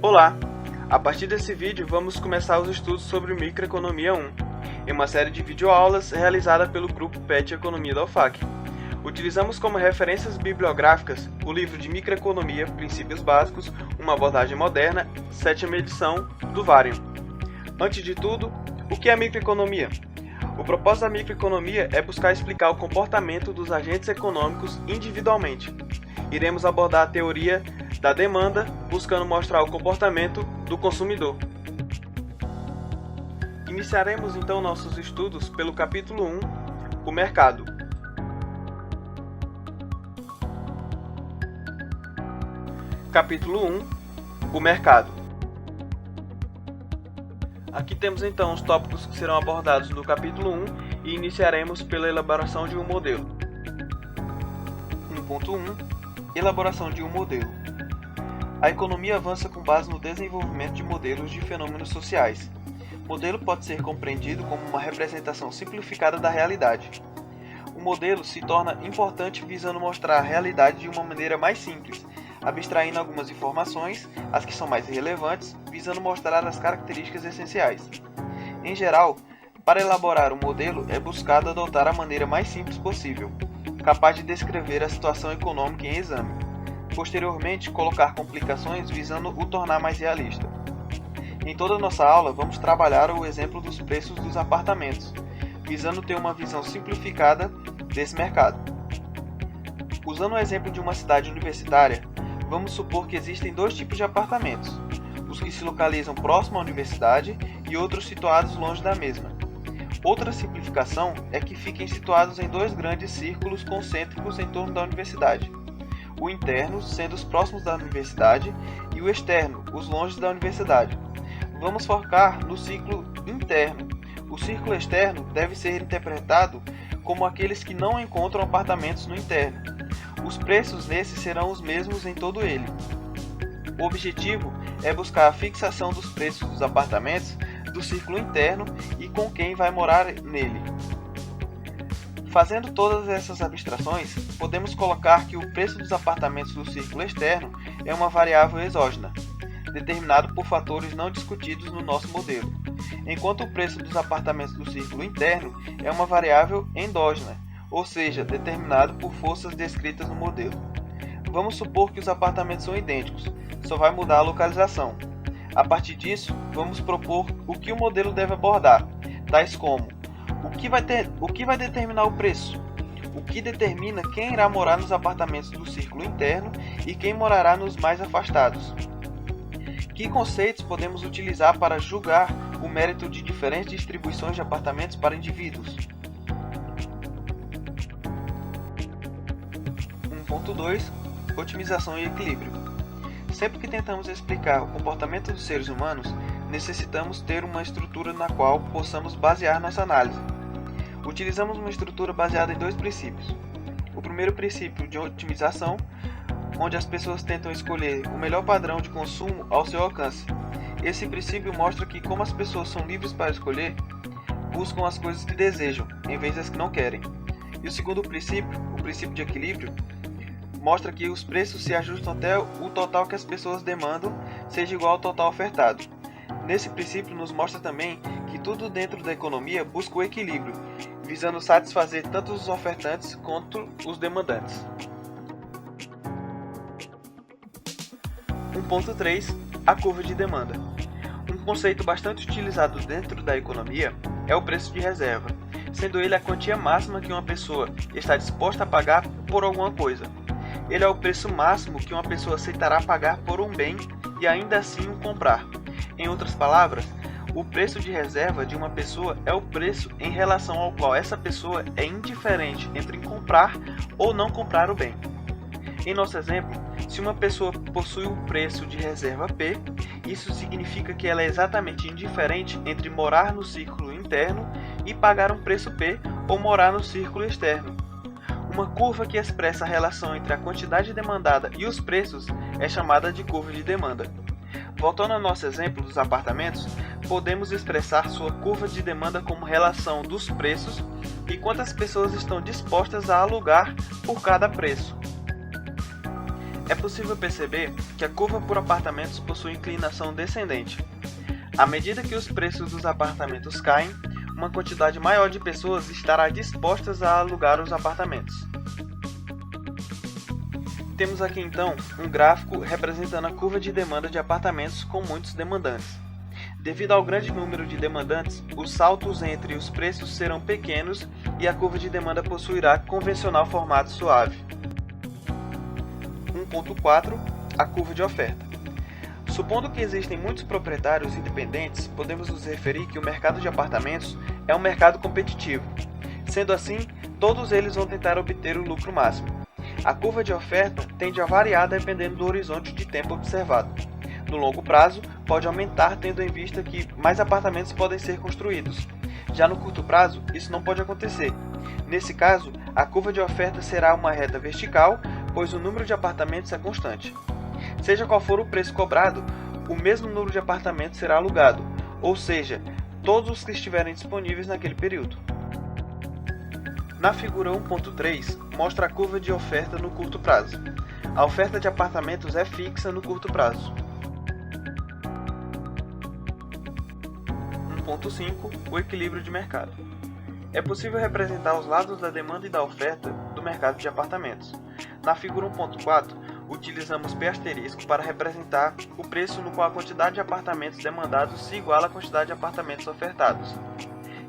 Olá! A partir desse vídeo vamos começar os estudos sobre Microeconomia 1, em uma série de videoaulas realizada pelo grupo PET Economia da UFAC. Utilizamos como referências bibliográficas o livro de Microeconomia, Princípios Básicos, uma abordagem moderna, 7ª edição, do Varian. Antes de tudo, o que é microeconomia? O propósito da microeconomia é buscar explicar o comportamento dos agentes econômicos individualmente. Iremos abordar a teoria da demanda, buscando mostrar o comportamento do consumidor. Iniciaremos então nossos estudos pelo capítulo 1, o mercado. Capítulo 1, o mercado. Aqui temos então os tópicos que serão abordados no capítulo 1 e iniciaremos pela elaboração de um modelo. 1.1 Elaboração de um modelo. A economia avança com base no desenvolvimento de modelos de fenômenos sociais. Modelo pode ser compreendido como uma representação simplificada da realidade. O modelo se torna importante visando mostrar a realidade de uma maneira mais simples, abstraindo algumas informações, as que são mais relevantes, visando mostrar as características essenciais. Em geral, para elaborar um modelo é buscado adotar a maneira mais simples possível, capaz de descrever a situação econômica em exame. Posteriormente, colocar complicações visando o tornar mais realista. Em toda nossa aula, vamos trabalhar o exemplo dos preços dos apartamentos, visando ter uma visão simplificada desse mercado. Usando o exemplo de uma cidade universitária, vamos supor que existem dois tipos de apartamentos, os que se localizam próximo à universidade e outros situados longe da mesma. Outra simplificação é que fiquem situados em dois grandes círculos concêntricos em torno da universidade. O interno, sendo os próximos da universidade, e o externo, os longe da universidade. Vamos focar no ciclo interno. O círculo externo deve ser interpretado como aqueles que não encontram apartamentos no interno. Os preços nesses serão os mesmos em todo ele. O objetivo é buscar a fixação dos preços dos apartamentos do círculo interno e com quem vai morar nele. Fazendo todas essas abstrações, podemos colocar que o preço dos apartamentos do círculo externo é uma variável exógena, determinado por fatores não discutidos no nosso modelo, enquanto o preço dos apartamentos do círculo interno é uma variável endógena, ou seja, determinado por forças descritas no modelo. Vamos supor que os apartamentos são idênticos, só vai mudar a localização. A partir disso, vamos propor o que o modelo deve abordar, tais como o que vai determinar o preço, o que determina quem irá morar nos apartamentos do círculo interno e quem morará nos mais afastados. Que conceitos podemos utilizar para julgar o mérito de diferentes distribuições de apartamentos para indivíduos? 1.2 Otimização e equilíbrio. Sempre que tentamos explicar o comportamento dos seres humanos, necessitamos ter uma estrutura na qual possamos basear nossa análise. Utilizamos uma estrutura baseada em dois princípios. O primeiro princípio de otimização, onde as pessoas tentam escolher o melhor padrão de consumo ao seu alcance. Esse princípio mostra que, como as pessoas são livres para escolher, buscam as coisas que desejam, em vez das que não querem. E o segundo princípio, o princípio de equilíbrio, mostra que os preços se ajustam até o total que as pessoas demandam seja igual ao total ofertado. Nesse princípio nos mostra também que tudo dentro da economia busca o equilíbrio, visando satisfazer tanto os ofertantes quanto os demandantes. 1.3 A curva de demanda. Um conceito bastante utilizado dentro da economia é o preço de reserva, sendo ele a quantia máxima que uma pessoa está disposta a pagar por alguma coisa. Ele é o preço máximo que uma pessoa aceitará pagar por um bem e ainda assim o comprar. Em outras palavras, o preço de reserva de uma pessoa é o preço em relação ao qual essa pessoa é indiferente entre comprar ou não comprar o bem. Em nosso exemplo, se uma pessoa possui o preço de reserva P, isso significa que ela é exatamente indiferente entre morar no círculo interno e pagar um preço P ou morar no círculo externo. Uma curva que expressa a relação entre a quantidade demandada e os preços é chamada de curva de demanda. Voltando ao nosso exemplo dos apartamentos, podemos expressar sua curva de demanda como relação dos preços e quantas pessoas estão dispostas a alugar por cada preço. É possível perceber que a curva por apartamentos possui inclinação descendente. À medida que os preços dos apartamentos caem, uma quantidade maior de pessoas estará dispostas a alugar os apartamentos. Temos aqui então um gráfico representando a curva de demanda de apartamentos com muitos demandantes. Devido ao grande número de demandantes, os saltos entre os preços serão pequenos e a curva de demanda possuirá convencional formato suave. 1.4 A curva de oferta. Supondo que existem muitos proprietários independentes, podemos nos referir que o mercado de apartamentos é um mercado competitivo. Sendo assim, todos eles vão tentar obter o lucro máximo. A curva de oferta tende a variar dependendo do horizonte de tempo observado. No longo prazo, pode aumentar tendo em vista que mais apartamentos podem ser construídos. Já no curto prazo, isso não pode acontecer. Nesse caso, a curva de oferta será uma reta vertical, pois o número de apartamentos é constante. Seja qual for o preço cobrado, o mesmo número de apartamentos será alugado, ou seja, todos os que estiverem disponíveis naquele período. Na figura 1.3, mostra a curva de oferta no curto prazo. A oferta de apartamentos é fixa no curto prazo. 1.5 O equilíbrio de mercado. É possível representar os lados da demanda e da oferta do mercado de apartamentos. Na figura 1.4, utilizamos P* para representar o preço no qual a quantidade de apartamentos demandados se iguala à quantidade de apartamentos ofertados.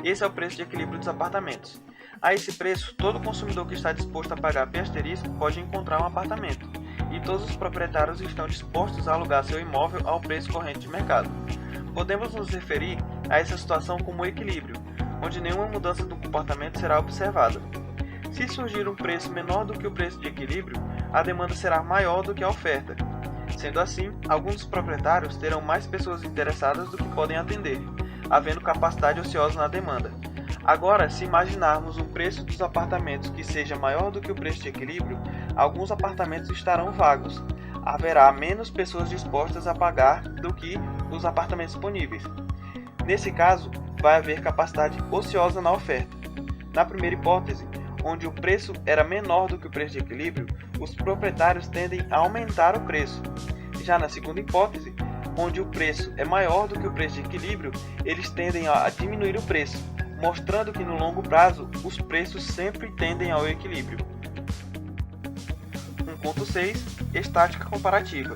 Esse é o preço de equilíbrio dos apartamentos. A esse preço, todo consumidor que está disposto a pagar P* pode encontrar um apartamento, e todos os proprietários estão dispostos a alugar seu imóvel ao preço corrente de mercado. Podemos nos referir a essa situação como um equilíbrio, onde nenhuma mudança do comportamento será observada. Se surgir um preço menor do que o preço de equilíbrio, a demanda será maior do que a oferta. Sendo assim, alguns dos proprietários terão mais pessoas interessadas do que podem atender, havendo capacidade ociosa na demanda. Agora, se imaginarmos um preço dos apartamentos que seja maior do que o preço de equilíbrio, alguns apartamentos estarão vagos. Haverá menos pessoas dispostas a pagar do que os apartamentos disponíveis. Nesse caso, vai haver capacidade ociosa na oferta. Na primeira hipótese, onde o preço era menor do que o preço de equilíbrio, os proprietários tendem a aumentar o preço. Já na segunda hipótese, onde o preço é maior do que o preço de equilíbrio, eles tendem a diminuir o preço, mostrando que no longo prazo os preços sempre tendem ao equilíbrio. 1.6 Estática comparativa.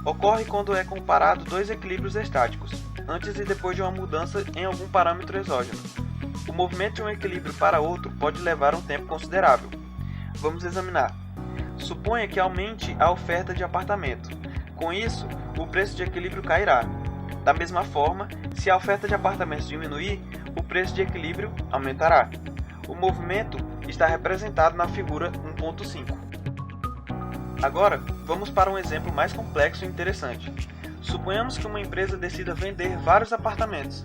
Ocorre quando é comparado dois equilíbrios estáticos, antes e depois de uma mudança em algum parâmetro exógeno. O movimento de um equilíbrio para outro pode levar um tempo considerável. Vamos examinar. Suponha que aumente a oferta de apartamento. Com isso, o preço de equilíbrio cairá. Da mesma forma, se a oferta de apartamentos diminuir, o preço de equilíbrio aumentará. O movimento está representado na figura 1.5. Agora, vamos para um exemplo mais complexo e interessante. Suponhamos que uma empresa decida vender vários apartamentos.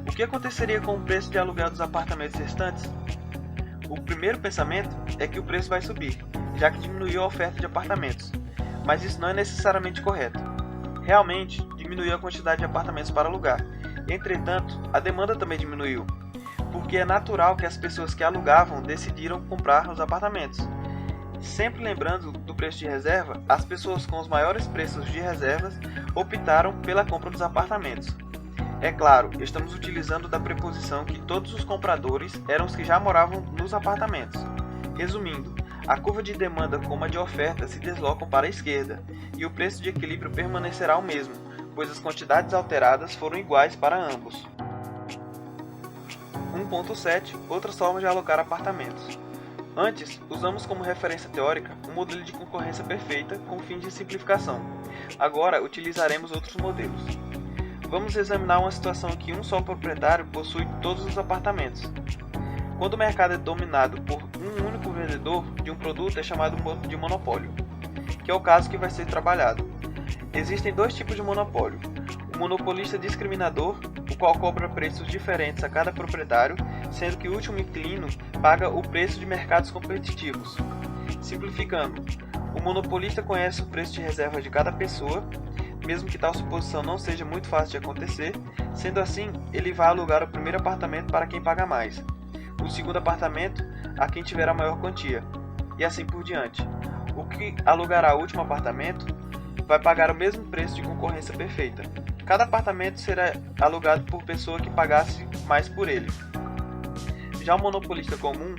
O que aconteceria com o preço de aluguel dos apartamentos restantes? O primeiro pensamento é que o preço vai subir, já que diminuiu a oferta de apartamentos. Mas isso não é necessariamente correto. Realmente, diminuiu a quantidade de apartamentos para alugar. Entretanto, a demanda também diminuiu, porque é natural que as pessoas que alugavam decidiram comprar os apartamentos. Sempre lembrando do preço de reserva, as pessoas com os maiores preços de reservas optaram pela compra dos apartamentos. É claro, estamos utilizando da preposição que todos os compradores eram os que já moravam nos apartamentos. Resumindo, a curva de demanda como a de oferta se deslocam para a esquerda, e o preço de equilíbrio permanecerá o mesmo, pois as quantidades alteradas foram iguais para ambos. 1.7 Outras formas de alocar apartamentos. Antes, usamos como referência teórica um modelo de concorrência perfeita com fins de simplificação. Agora, utilizaremos outros modelos. Vamos examinar uma situação em que um só proprietário possui todos os apartamentos. Quando o mercado é dominado por um único vendedor de um produto, é chamado de monopólio, que é o caso que vai ser trabalhado. Existem dois tipos de monopólio: o monopolista discriminador, o qual cobra preços diferentes a cada proprietário, sendo que o último inquilino paga o preço de mercados competitivos. Simplificando, o monopolista conhece o preço de reserva de cada pessoa, mesmo que tal suposição não seja muito fácil de acontecer. Sendo assim, ele vai alugar o primeiro apartamento para quem paga mais, o segundo apartamento a quem tiver a maior quantia, e assim por diante. O que alugará o último apartamento vai pagar o mesmo preço de concorrência perfeita. Cada apartamento será alugado por pessoa que pagasse mais por ele. Já o monopolista comum,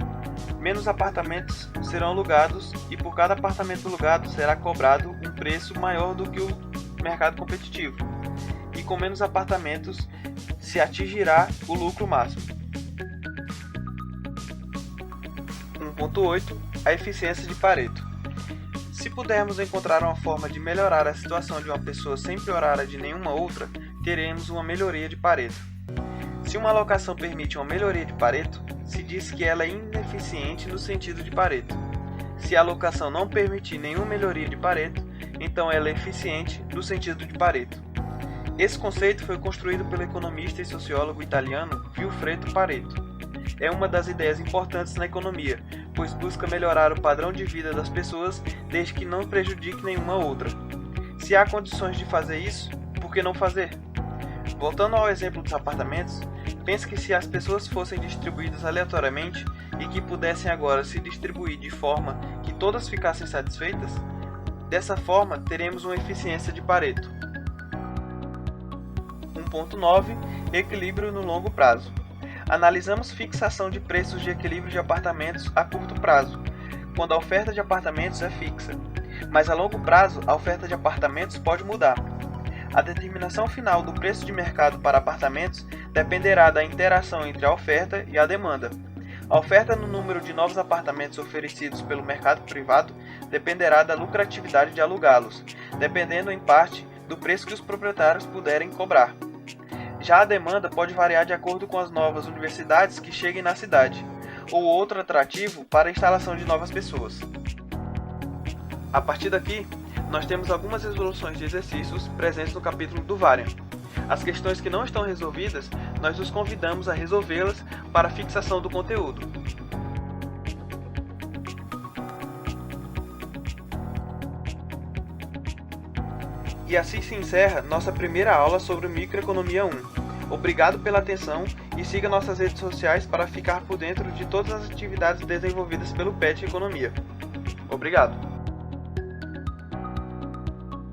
menos apartamentos serão alugados e por cada apartamento alugado será cobrado um preço maior do que o mercado competitivo. E com menos apartamentos se atingirá o lucro máximo. 1.8. A eficiência de Pareto. Se pudermos encontrar uma forma de melhorar a situação de uma pessoa sem piorar a de nenhuma outra, teremos uma melhoria de Pareto. Se uma alocação permite uma melhoria de Pareto, se diz que ela é ineficiente no sentido de Pareto. Se a alocação não permitir nenhuma melhoria de Pareto, então ela é eficiente no sentido de Pareto. Esse conceito foi construído pelo economista e sociólogo italiano Vilfredo Pareto. É uma das ideias importantes na economia, pois busca melhorar o padrão de vida das pessoas desde que não prejudique nenhuma outra. Se há condições de fazer isso, por que não fazer? Voltando ao exemplo dos apartamentos, pense que se as pessoas fossem distribuídas aleatoriamente e que pudessem agora se distribuir de forma que todas ficassem satisfeitas, dessa forma teremos uma eficiência de Pareto. 1.9. Equilíbrio no longo prazo. Analisamos fixação de preços de equilíbrio de apartamentos a curto prazo, quando a oferta de apartamentos é fixa, mas a longo prazo a oferta de apartamentos pode mudar. A determinação final do preço de mercado para apartamentos dependerá da interação entre a oferta e a demanda. A oferta no número de novos apartamentos oferecidos pelo mercado privado dependerá da lucratividade de alugá-los, dependendo em parte do preço que os proprietários puderem cobrar. Já a demanda pode variar de acordo com as novas universidades que cheguem na cidade, ou outro atrativo para a instalação de novas pessoas. A partir daqui, nós temos algumas resoluções de exercícios presentes no capítulo do Variant. As questões que não estão resolvidas, nós os convidamos a resolvê-las para a fixação do conteúdo. E assim se encerra nossa primeira aula sobre Microeconomia 1. Obrigado pela atenção e siga nossas redes sociais para ficar por dentro de todas as atividades desenvolvidas pelo PET Economia. Obrigado!